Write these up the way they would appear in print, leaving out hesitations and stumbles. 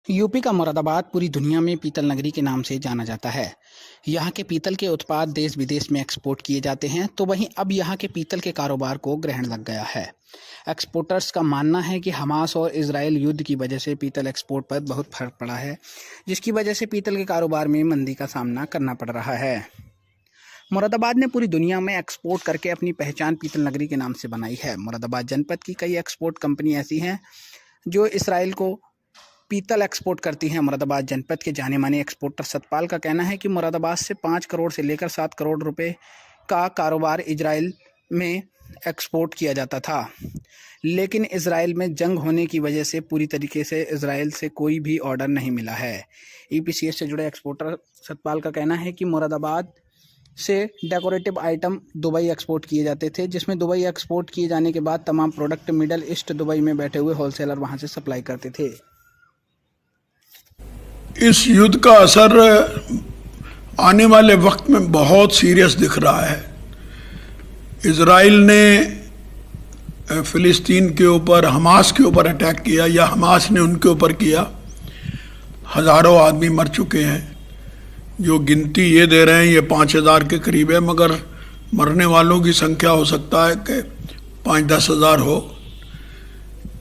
UP का मुरादाबाद पूरी दुनिया में पीतल नगरी के नाम से जाना जाता है। यहाँ के पीतल के उत्पाद देश विदेश में एक्सपोर्ट किए जाते हैं, तो वहीं अब यहाँ के पीतल के कारोबार को ग्रहण लग गया है। एक्सपोर्टर्स का मानना है कि हमास और इजराइल युद्ध की वजह से पीतल एक्सपोर्ट पर बहुत फर्क पड़ा है, जिसकी वजह से पीतल के कारोबार में मंदी का सामना करना पड़ रहा है। मुरादाबाद ने पूरी दुनिया में एक्सपोर्ट करके अपनी पहचान पीतल नगरी के नाम से बनाई है। मुरादाबाद जनपद की कई एक्सपोर्ट कंपनी ऐसी हैं जो इसराइल को पीतल एक्सपोर्ट करती हैं। मुरादाबाद जनपद के जाने माने एक्सपोर्टर सतपाल का कहना है कि मुरादाबाद से 5 करोड़ से लेकर 7 करोड़ रुपए का कारोबार इजराइल में एक्सपोर्ट किया जाता था, लेकिन इजराइल में जंग होने की वजह से पूरी तरीके से इजराइल से कोई भी ऑर्डर नहीं मिला है। ईपीसीएस से जुड़े एक्सपोर्टर सतपाल का कहना है कि मुरादाबाद से डेकोरेटिव आइटम दुबई एक्सपोर्ट किए जाते थे, जिसमें दुबई एक्सपोर्ट किए जाने के बाद तमाम प्रोडक्ट मिडल ईस्ट दुबई में बैठे हुए होलसेलर वहां से सप्लाई करते थे। इस युद्ध का असर आने वाले वक्त में बहुत सीरियस दिख रहा है। इजराइल ने फ़िलिस्तीन के ऊपर, हमास के ऊपर अटैक किया या हमास ने उनके ऊपर किया। हज़ारों आदमी मर चुके हैं। जो गिनती ये दे रहे हैं ये 5,000 के करीब है, मगर मरने वालों की संख्या हो सकता है कि 5-10 हज़ार हो।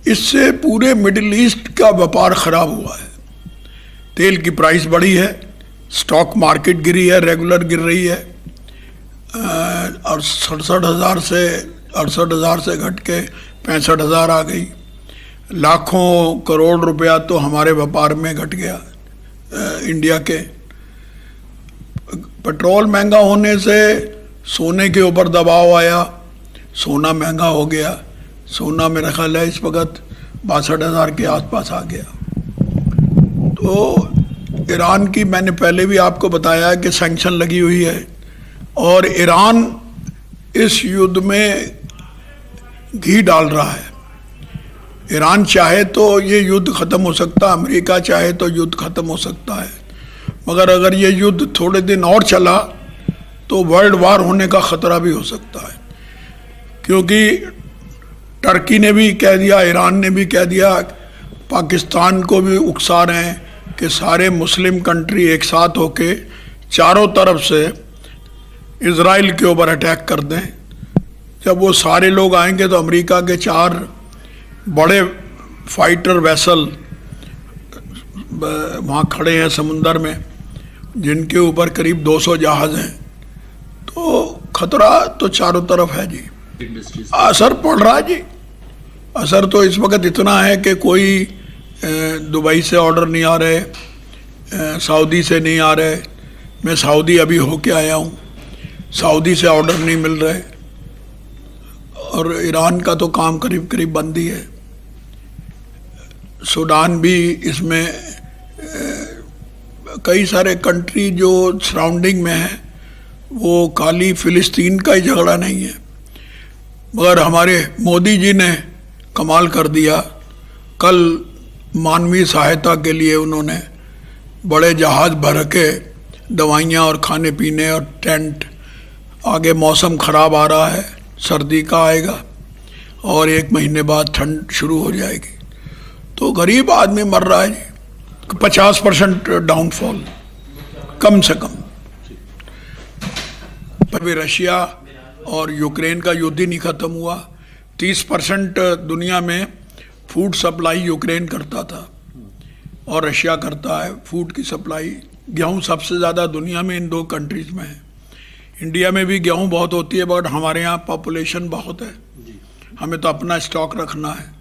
इससे पूरे मिडिल ईस्ट का व्यापार ख़राब हुआ है। तेल की प्राइस बढ़ी है, स्टॉक मार्केट गिरी है, रेगुलर गिर रही है, और 68,000 से घट के 65,000 आ गई। लाखों करोड़ रुपया तो हमारे व्यापार में घट गया। इंडिया के पेट्रोल महंगा होने से सोने के ऊपर दबाव आया, सोना महंगा हो गया। सोना मेरा ख्याल है इस वक्त 62,000 के आसपास आ गया। तो ईरान की मैंने पहले भी आपको बताया कि सैंक्शन लगी हुई है, और ईरान इस युद्ध में घी डाल रहा है। ईरान चाहे तो ये युद्ध ख़त्म हो सकता है, अमेरिका चाहे तो युद्ध ख़त्म हो सकता है, मगर अगर ये युद्ध थोड़े दिन और चला तो वर्ल्ड वार होने का ख़तरा भी हो सकता है। क्योंकि टर्की ने भी कह दिया, ईरान ने भी कह दिया, पाकिस्तान को भी उकसा रहे हैं कि सारे मुस्लिम कंट्री एक साथ होके चारों तरफ से इजराइल के ऊपर अटैक कर दें। जब वो सारे लोग आएंगे तो अमेरिका के 4 बड़े फाइटर वेसल वहाँ खड़े हैं समुंदर में, जिनके ऊपर करीब 200 जहाज़ हैं। तो खतरा तो चारों तरफ है जी। असर पड़ रहा है जी। असर तो इस वक्त इतना है कि कोई दुबई से ऑर्डर नहीं आ रहे, सऊदी से नहीं आ रहे। मैं सऊदी अभी होके आया हूँ, सऊदी से ऑर्डर नहीं मिल रहे, और ईरान का तो काम करीब करीब बंद ही है। सूडान भी इसमें, कई सारे कंट्री जो सराउंडिंग में है, वो खाली फ़िलिस्तीन का ही झगड़ा नहीं है। मगर हमारे मोदी जी ने कमाल कर दिया। कल मानवीय सहायता के लिए उन्होंने बड़े जहाज़ भर के दवाइयाँ और खाने पीने और टेंट, आगे मौसम ख़राब आ रहा है, सर्दी का आएगा और 1 महीने बाद ठंड शुरू हो जाएगी, तो गरीब आदमी मर रहा है जी। 50% डाउनफॉल कम से कम। अभी रशिया और यूक्रेन का युद्ध ही नहीं ख़त्म हुआ। 30% दुनिया में फूड सप्लाई यूक्रेन करता था और रशिया करता है फूड की सप्लाई। गेहूँ सबसे ज़्यादा दुनिया में इन 2 कंट्रीज़ में है। इंडिया में भी गेहूँ बहुत होती है, बट हमारे यहाँ पॉपुलेशन बहुत है, हमें तो अपना स्टॉक रखना है।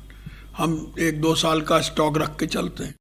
हम 1-2 साल का स्टॉक रख के चलते हैं।